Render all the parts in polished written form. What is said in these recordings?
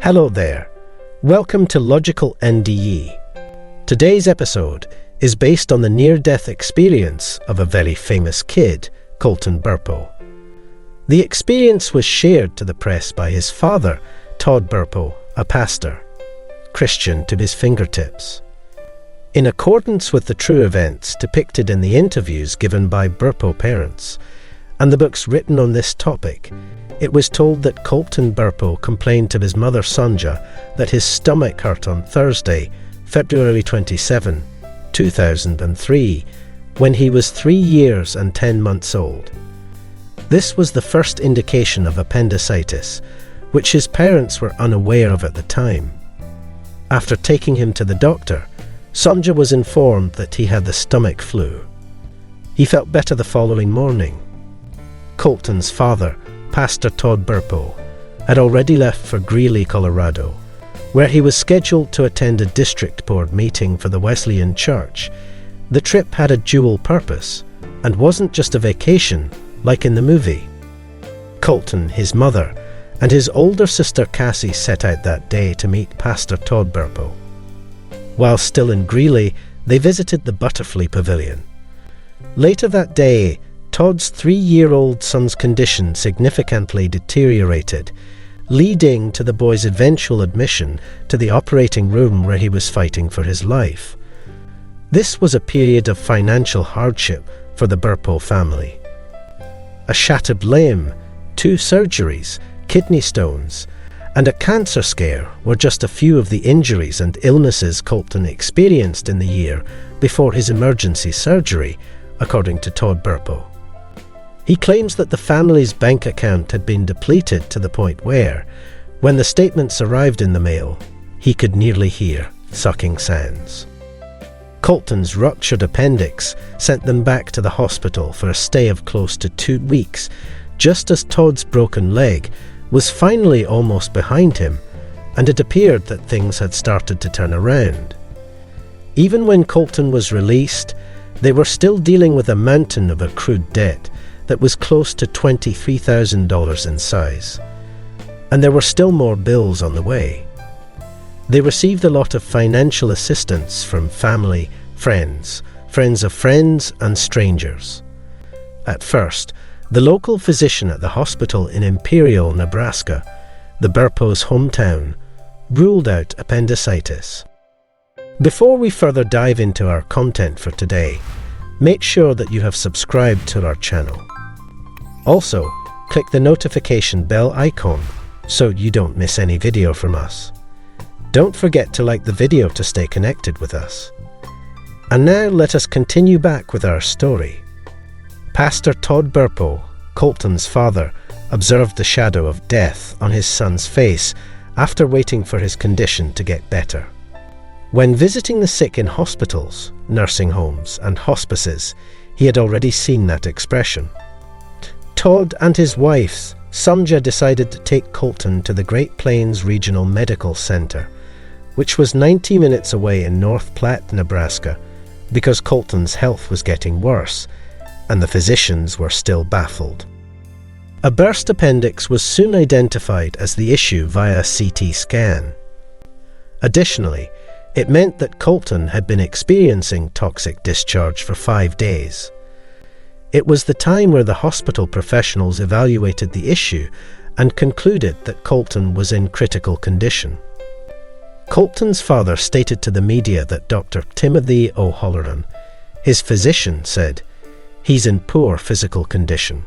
Hello there. Welcome to Logical-NDE. Today's episode is based on the near-death experience of a very famous kid, Colton Burpo. The experience was shared to the press by his father, Todd Burpo, a pastor, Christian to his fingertips. In accordance with the true events depicted in the interviews given by Burpo parents and the books written on this topic, it was told that Colton Burpo complained to his mother Sonja that his stomach hurt on Thursday, February 27, 2003, when he was 3 years and 10 months old. This was the first indication of appendicitis, which his parents were unaware of at the time. After taking him to the doctor, Sonja was informed that he had the stomach flu. He felt better the following morning. Colton's father, Pastor Todd Burpo, had already left for Greeley, Colorado, where he was scheduled to attend a district board meeting for the Wesleyan church. The trip had a dual purpose and wasn't just a vacation like in the movie. Colton, his mother, and his older sister Cassie set out that day to meet Pastor Todd Burpo. While still in Greeley, they visited the Butterfly Pavilion. Later that day, Todd's 3-year-old son's condition significantly deteriorated, leading to the boy's eventual admission to the operating room where he was fighting for his life. This was a period of financial hardship for the Burpo family. A shattered limb, 2 surgeries, kidney stones, and a cancer scare were just a few of the injuries and illnesses Colton experienced in the year before his emergency surgery, according to Todd Burpo. He claims that the family's bank account had been depleted to the point where, when the statements arrived in the mail, he could nearly hear sucking sounds. Colton's ruptured appendix sent them back to the hospital for a stay of close to 2 weeks, just as Todd's broken leg was finally almost behind him, and it appeared that things had started to turn around. Even when Colton was released, they were still dealing with a mountain of accrued debt that was close to $23,000 in size. And there were still more bills on the way. They received a lot of financial assistance from family, friends, friends of friends, and strangers. At first, the local physician at the hospital in Imperial, Nebraska, the Burpo's hometown, ruled out appendicitis. Before we further dive into our content for today, make sure that you have subscribed to our channel. Also, click the notification bell icon so you don't miss any video from us. Don't forget to like the video to stay connected with us. And now let us continue back with our story. Pastor Todd Burpo, Colton's father, observed the shadow of death on his son's face after waiting for his condition to get better. When visiting the sick in hospitals, nursing homes, and hospices, he had already seen that expression. Todd and his wife, Sonja, decided to take Colton to the Great Plains Regional Medical Center, which was 90 minutes away in North Platte, Nebraska, because Colton's health was getting worse, and the physicians were still baffled. A burst appendix was soon identified as the issue via a CT scan. Additionally, it meant that Colton had been experiencing toxic discharge for 5 days. It was the time where the hospital professionals evaluated the issue and concluded that Colton was in critical condition. Colton's father stated to the media that Dr. Timothy O'Halloran, his physician, said, "He's in poor physical condition.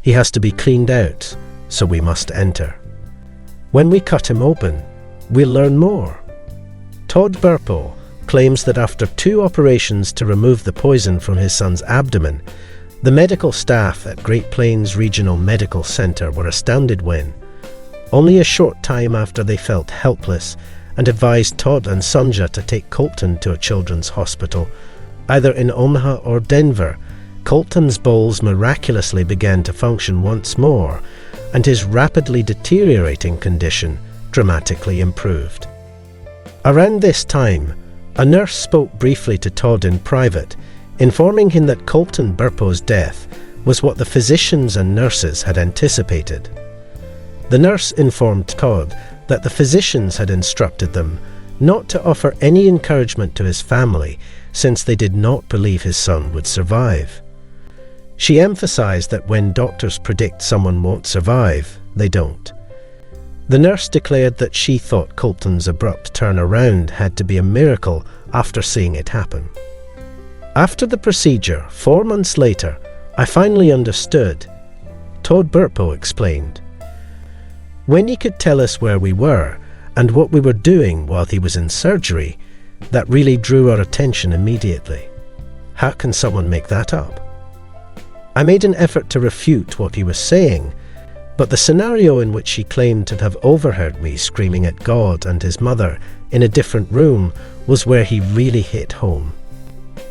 He has to be cleaned out, so we must enter. When we cut him open, we'll learn more." Todd Burpo claims that after 2 operations to remove the poison from his son's abdomen, the medical staff at Great Plains Regional Medical Center were astounded when, only a short time after they felt helpless and advised Todd and Sonja to take Colton to a children's hospital, either in Omaha or Denver, Colton's bowels miraculously began to function once more, and his rapidly deteriorating condition dramatically improved. Around this time, a nurse spoke briefly to Todd in private, informing him that Colton Burpo's death was what the physicians and nurses had anticipated. The nurse informed Todd that the physicians had instructed them not to offer any encouragement to his family since they did not believe his son would survive. She emphasized that when doctors predict someone won't survive, they don't. The nurse declared that she thought Colton's abrupt turnaround had to be a miracle after seeing it happen. After the procedure, 4 months later, I finally understood. Todd Burpo explained. When he could tell us where we were and what we were doing while he was in surgery, that really drew our attention immediately. How can someone make that up? I made an effort to refute what he was saying, but the scenario in which he claimed to have overheard me screaming at God and his mother in a different room was where he really hit home.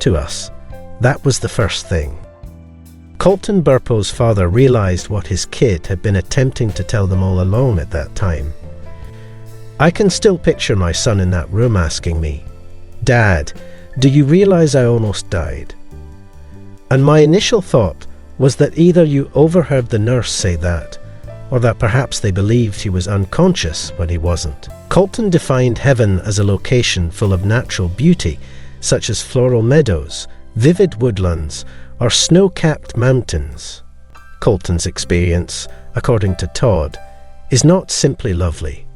To us, that was the first thing. Colton Burpo's father realized what his kid had been attempting to tell them all along at that time. I can still picture my son in that room asking me, "Dad, do you realize I almost died?" And my initial thought was that either you overheard the nurse say that, or that perhaps they believed he was unconscious when he wasn't. Colton defined heaven as a location full of natural beauty, such as floral meadows, vivid woodlands, or snow-capped mountains. Colton's experience, according to Todd, is not simply lovely.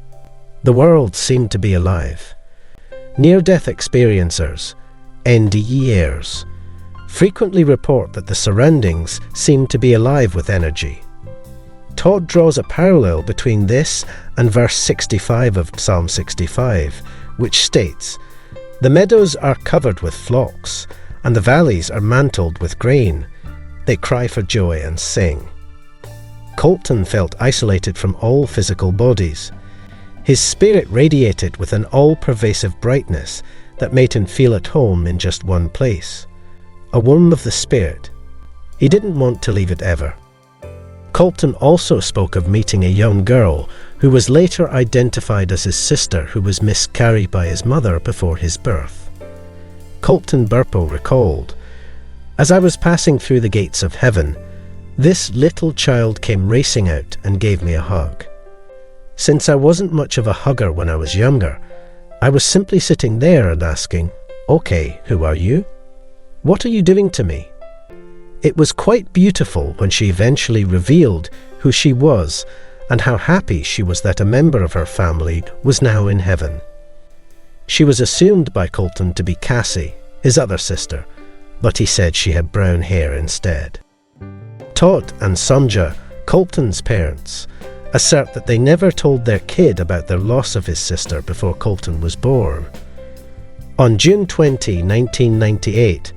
The world seemed to be alive. Near-death experiencers, NDEers, frequently report that the surroundings seem to be alive with energy. Todd draws a parallel between this and verse 65 of Psalm 65, which states, "The meadows are covered with flocks, and the valleys are mantled with grain. They cry for joy and sing." Colton felt isolated from all physical bodies. His spirit radiated with an all-pervasive brightness that made him feel at home in just one place. A warmth of the spirit. He didn't want to leave it ever. Colton also spoke of meeting a young girl who was later identified as his sister, who was miscarried by his mother before his birth. Colton Burpo recalled, "As I was passing through the gates of heaven, this little child came racing out and gave me a hug. Since I wasn't much of a hugger when I was younger, I was simply sitting there and asking, 'Okay, who are you? What are you doing to me?' It was quite beautiful when she eventually revealed who she was and how happy she was that a member of her family was now in heaven. She was assumed by Colton to be Cassie, his other sister, but he said she had brown hair instead." Todd and Sonja, Colton's parents, assert that they never told their kid about their loss of his sister before Colton was born. On June 20, 1998,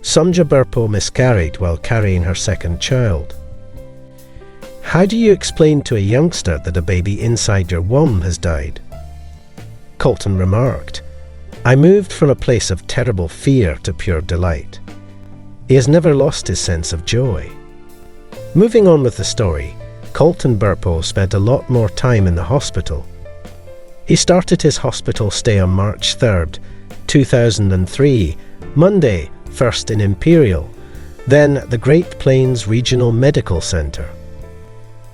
Sonja Burpo miscarried while carrying her second child. "How do you explain to a youngster that a baby inside your womb has died?" Colton remarked, "I moved from a place of terrible fear to pure delight." He has never lost his sense of joy. Moving on with the story, Colton Burpo spent a lot more time in the hospital. He started his hospital stay on March 3rd, 2003, Monday, first in Imperial, then at the Great Plains Regional Medical Center.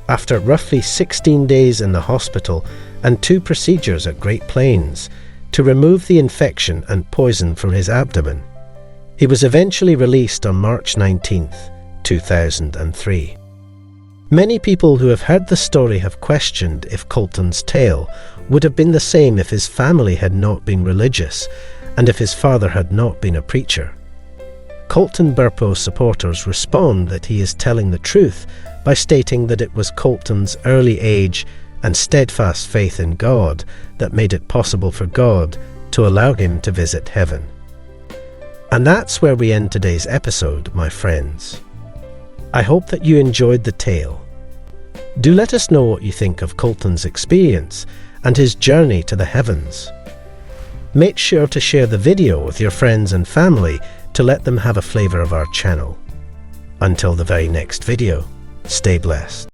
After roughly 16 days in the hospital and 2 procedures at Great Plains to remove the infection and poison from his abdomen, he was eventually released on March 19th, 2003. Many people who have heard the story have questioned if Colton's tale would have been the same if his family had not been religious and if his father had not been a preacher. Colton Burpo's supporters respond that he is telling the truth by stating that it was Colton's early age and steadfast faith in God that made it possible for God to allow him to visit heaven. And that's where we end today's episode, my friends. I hope that you enjoyed the tale. Do let us know what you think of Colton's experience and his journey to the heavens. Make sure to share the video with your friends and family to let them have a flavor of our channel. Until the very next video, stay blessed.